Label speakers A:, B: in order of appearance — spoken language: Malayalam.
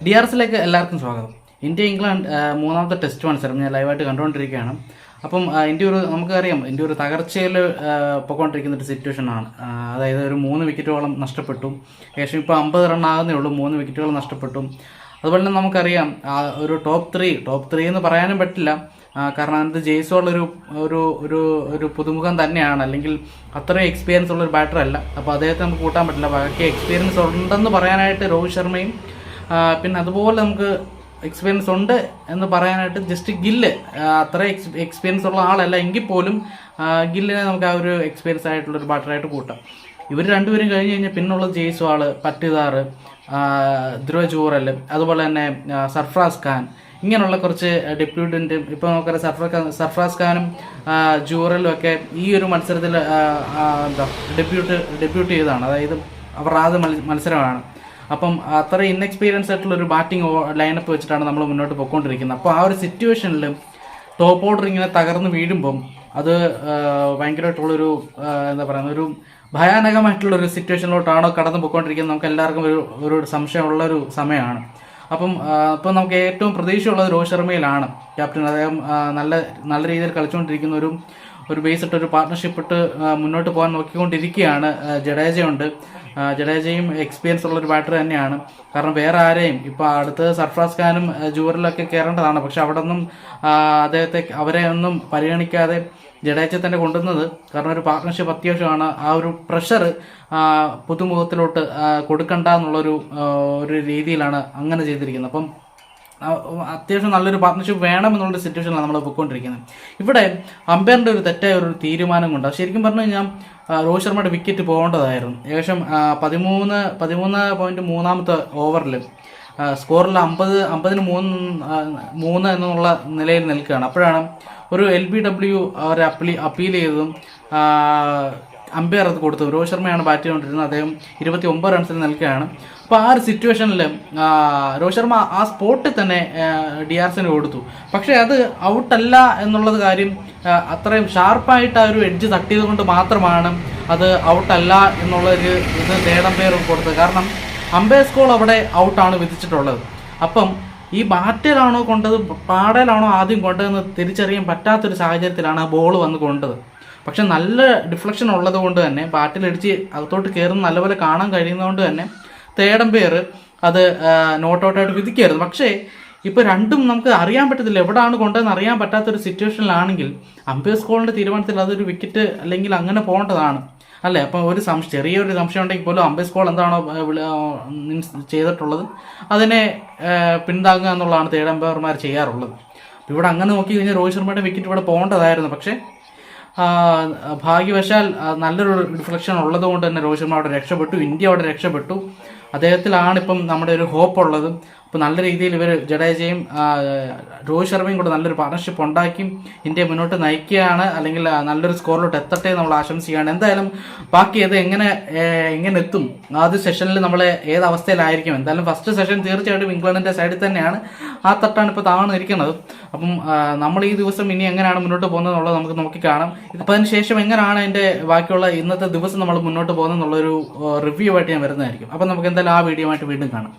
A: DRSലേക്ക് എല്ലാവർക്കും സ്വാഗതം. ഇന്ത്യ ഇംഗ്ലണ്ട് മൂന്നാമത്തെ ടെസ്റ്റ് മത്സരം ഞാൻ ലൈവായിട്ട് കണ്ടുകൊണ്ടിരിക്കുകയാണ്. അപ്പം ഇന്ത്യ നമുക്കറിയാം ഇന്ത്യ ഒരു തകർച്ചയിൽ പൊയ്ക്കൊണ്ടിരിക്കുന്ന ഒരു സിറ്റുവേഷനാണ്. അതായത് ഒരു 3 വിക്കറ്റോളം നഷ്ടപ്പെട്ടു. ഏകദേശം ഇപ്പോൾ 50 റൺ ആകുന്നേ ഉള്ളൂ, 3 വിക്കറ്റുകൾ നഷ്ടപ്പെട്ടു. അതുപോലെ തന്നെ നമുക്കറിയാം ഒരു ടോപ്പ് ത്രീ എന്ന് പറയാനും പറ്റില്ല. കാരണം അതിനകത്ത് ജയ്സ്വാൾ ഒരു ഒരു ഒരു പുതുമുഖം തന്നെയാണ്, അല്ലെങ്കിൽ അത്രയും എക്സ്പീരിയൻസ് ഉള്ള ഒരു ബാറ്റർ അല്ല. അപ്പോൾ അദ്ദേഹത്തെ നമുക്ക് കൂട്ടാൻ പറ്റില്ല. ബാക്കി എക്സ്പീരിയൻസ് ഉണ്ടെന്ന് പറയാനായിട്ട് രോഹിത് ശർമ്മയും, പിന്നെ അതുപോലെ നമുക്ക് എക്സ്പീരിയൻസ് ഉണ്ട് എന്ന് പറയാനായിട്ട് ജസ്റ്റ് ഗില്ല് അത്ര എക്സ്പീരിയൻസ് ഉള്ള ആളല്ല എങ്കിൽ പോലും ഗില്ലിനെ നമുക്ക് ആ ഒരു എക്സ്പീരിയൻസ് ആയിട്ടുള്ളൊരു ബാറ്ററായിട്ട് കൂട്ടാം. ഇവർ രണ്ടുപേരും കഴിഞ്ഞ് കഴിഞ്ഞാൽ പിന്നുള്ളത് ജയ്സ്വാൾ, പട്ടിദാർ, ധ്രുവ ജൂറൽ, അതുപോലെ തന്നെ സർഫറാസ് ഖാൻ, ഇങ്ങനെയുള്ള കുറച്ച് ഡെപ്യൂട്ടൻറ്റും. ഇപ്പോൾ നമുക്കറിയാം സർഫറാസ് ഖാനും ജൂറലും ഒക്കെ ഈ ഒരു മത്സരത്തിൽ ഡെബ്യൂട്ട് ചെയ്തതാണ്. അതായത് അവർ ആദ്യ മത്സരമാണ്. അപ്പം അത്ര ഇൻഎക്സ്പീരിയൻസ് ആയിട്ടുള്ള ഒരു ബാറ്റിംഗ് ലൈനപ്പ് വെച്ചിട്ടാണ് നമ്മൾ മുന്നോട്ട് പോയിക്കൊണ്ടിരിക്കുന്നത്. അപ്പോൾ ആ ഒരു സിറ്റുവേഷനിൽ ടോപ്പ് ഓർഡർ ഇങ്ങനെ തകർന്ന് വീഴുമ്പം അത് ഭയങ്കരമായിട്ടുള്ളൊരു എന്താ പറയുക, ഒരു ഭയാനകമായിട്ടുള്ളൊരു സിറ്റുവേഷനിലോട്ടാണോ കടന്നു പോയിക്കൊണ്ടിരിക്കുന്നത് നമുക്ക് എല്ലാവർക്കും ഒരു സംശയമുള്ളൊരു സമയമാണ്. അപ്പം നമുക്ക് ഏറ്റവും പ്രതീക്ഷയുള്ളത് രോഹിത് ശർമ്മയിലാണ്. ക്യാപ്റ്റൻ അദ്ദേഹം നല്ല രീതിയിൽ കളിച്ചുകൊണ്ടിരിക്കുന്ന ഒരു ബേസ് ഇട്ട് ഒരു പാർട്ട്ണർഷിപ്പ് ഇട്ട് മുന്നോട്ട് പോകാൻ നോക്കിക്കൊണ്ടിരിക്കുകയാണ്. ജഡേജയും എക്സ്പീരിയൻസ് ഉള്ളൊരു ബാറ്റർ തന്നെയാണ്. കാരണം വേറെ ആരെയും ഇപ്പോൾ അടുത്ത് സർഫറാസ് ഖാനും ജൂറിലൊക്കെ കയറേണ്ടതാണ്. പക്ഷെ അവിടെ ഒന്നും അവരെ ഒന്നും പരിഗണിക്കാതെ ജഡേജ തന്നെ കൊണ്ടുവന്നത്. കാരണം ഒരു പാർട്ട്ണർഷിപ്പ് അത്യാവശ്യമാണ്. ആ ഒരു പ്രഷർ പുതുമുഖത്തിലോട്ട് കൊടുക്കണ്ട എന്നുള്ളൊരു രീതിയിലാണ് അങ്ങനെ ചെയ്തിരിക്കുന്നത്. അപ്പം അത്യാവശ്യം നല്ലൊരു പാർട്ട്ണർഷിപ്പ് വേണമെന്നുള്ളൊരു സിറ്റുവേഷനിലാണ് നമ്മൾ പോയിക്കൊണ്ടിരിക്കുന്നത്. ഇവിടെ അമ്പയറിൻ്റെ ഒരു തെറ്റായ ഒരു തീരുമാനം കൊണ്ട് ശരിക്കും പറഞ്ഞു കഴിഞ്ഞാൽ രോഹിത് ശർമ്മയുടെ വിക്കറ്റ് പോകേണ്ടതായിരുന്നു. ഏകദേശം 13.3 ഓവറിൽ സ്കോറിൽ 50-3 എന്നുള്ള നിലയിൽ നിൽക്കുകയാണ്. അപ്പോഴാണ് ഒരു LBW അവരെ അപ്പീൽ ചെയ്തതും അമ്പയർ അത് കൊടുത്തു. രോഹിത് ശർമ്മയാണ് ബാറ്റ് ചെയ്തുകൊണ്ടിരുന്നത്. അദ്ദേഹം 29 റൺസിൽ നിൽക്കുകയാണ്. അപ്പോൾ ആ ഒരു സിറ്റുവേഷനിൽ രോഹിത് ശർമ്മ ആ സ്പോട്ടിൽ തന്നെ DRSന് കൊടുത്തു. പക്ഷേ അത് ഔട്ടല്ല എന്നുള്ളത് കാര്യം അത്രയും ഷാർപ്പായിട്ട് ആ ഒരു എഡ്ജ് തട്ടിയത് കൊണ്ട് മാത്രമാണ് അത് ഔട്ടല്ല എന്നുള്ളൊരു തേർഡ് അമ്പയർ കൊടുത്തത്. കാരണം അമ്പയർ സ്കോൾ അവിടെ ഔട്ടാണ് വിധിച്ചിട്ടുള്ളത്. അപ്പം ഈ ബാറ്റിലാണോ കൊണ്ടത് പാടയിലാണോ ആദ്യം കൊണ്ടതെന്ന് തിരിച്ചറിയാൻ പറ്റാത്തൊരു സാഹചര്യത്തിലാണ് ആ ബോൾ വന്ന് കൊണ്ടത്. പക്ഷെ നല്ല ഡിഫ്ലക്ഷൻ ഉള്ളത് കൊണ്ട് തന്നെ ബാറ്റിലടിച്ച് അകത്തോട്ട് കയറുന്ന നല്ലപോലെ കാണാൻ കഴിയുന്നതുകൊണ്ട് തന്നെ തേർഡ് അമ്പയർ അത് നോട്ട് ഔട്ടായിട്ട് വിധിക്കായിരുന്നു. പക്ഷേ ഇപ്പോൾ രണ്ടും നമുക്ക് അറിയാൻ പറ്റത്തില്ല, എവിടെയാണ് കൊണ്ടതെന്ന് അറിയാൻ പറ്റാത്തൊരു സിറ്റുവേഷനിലാണെങ്കിൽ അമ്പയർ സ്കോളിൻ്റെ തീരുമാനത്തിൽ അതൊരു വിക്കറ്റ് അല്ലെങ്കിൽ അങ്ങനെ പോകേണ്ടതാണ് അല്ലേ. അപ്പം ചെറിയൊരു സംശയം ഉണ്ടെങ്കിൽ പോലും അമ്പയർ സ്കോൾ എന്താണോ ചെയ്തിട്ടുള്ളത് അതിനെ പിന്താങ്ങുക എന്നുള്ളതാണ് തേർഡ് അമ്പയർമാർ ചെയ്യാറുള്ളത്. ഇവിടെ അങ്ങനെ നോക്കി കഴിഞ്ഞാൽ രോഹിത് ശർമ്മയുടെ വിക്കറ്റ് ഇവിടെ പോകേണ്ടതായിരുന്നു. പക്ഷേ ഭാഗ്യവശാൽ നല്ലൊരു ഡിഫ്ലക്ഷൻ ഉള്ളത് കൊണ്ട് തന്നെ രോഹിത് ശർമ്മ അവിടെ രക്ഷപ്പെട്ടു, ഇന്ത്യ അവിടെ രക്ഷപ്പെട്ടു. അദ്ദേഹത്തിലാണ് ഇപ്പം നമ്മുടെ ഒരു ഹോപ്പ് ഉള്ളത്. അപ്പോൾ നല്ല രീതിയിൽ ഇവർ ജഡേജയും രോഹിത് ശർമ്മയും കൂടെ നല്ലൊരു പാർട്ണർഷിപ്പ് ഉണ്ടാക്കി ഇന്ത്യ മുന്നോട്ട് നയിക്കുകയാണ്, അല്ലെങ്കിൽ നല്ലൊരു സ്കോറിലോട്ട് എത്തട്ടെ നമ്മൾ ആശംസിക്കുകയാണ്. എന്തായാലും ബാക്കി അത് എങ്ങനെ എത്തും, ആദ്യ സെഷനിൽ നമ്മൾ ഏത് അവസ്ഥയിലായിരിക്കും. എന്തായാലും ഫസ്റ്റ് സെഷൻ തീർച്ചയായിട്ടും ഇംഗ്ലണ്ടിൻ്റെ സൈഡിൽ തന്നെയാണ്. ആ തട്ടാണ് ഇപ്പോൾ താഴ്ന്നിരിക്കുന്നത്. അപ്പം നമ്മൾ ഈ ദിവസം ഇനി എങ്ങനെയാണ് മുന്നോട്ട് പോകുന്നത് എന്നുള്ളത് നമുക്ക് നോക്കിക്കാണാം. അപ്പോൾ അതിന് ശേഷം എങ്ങനെയാണ് അതിൻ്റെ ബാക്കിയുള്ള ഇന്നത്തെ ദിവസം നമ്മൾ മുന്നോട്ട് പോകുന്നത് എന്നുള്ളൊരു റിവ്യൂ ആയിട്ട് ഞാൻ വരുന്നതായിരിക്കും. അപ്പം നമുക്ക് എന്തായാലും ആ വീഡിയോ ആയിട്ട് വീണ്ടും കാണാം.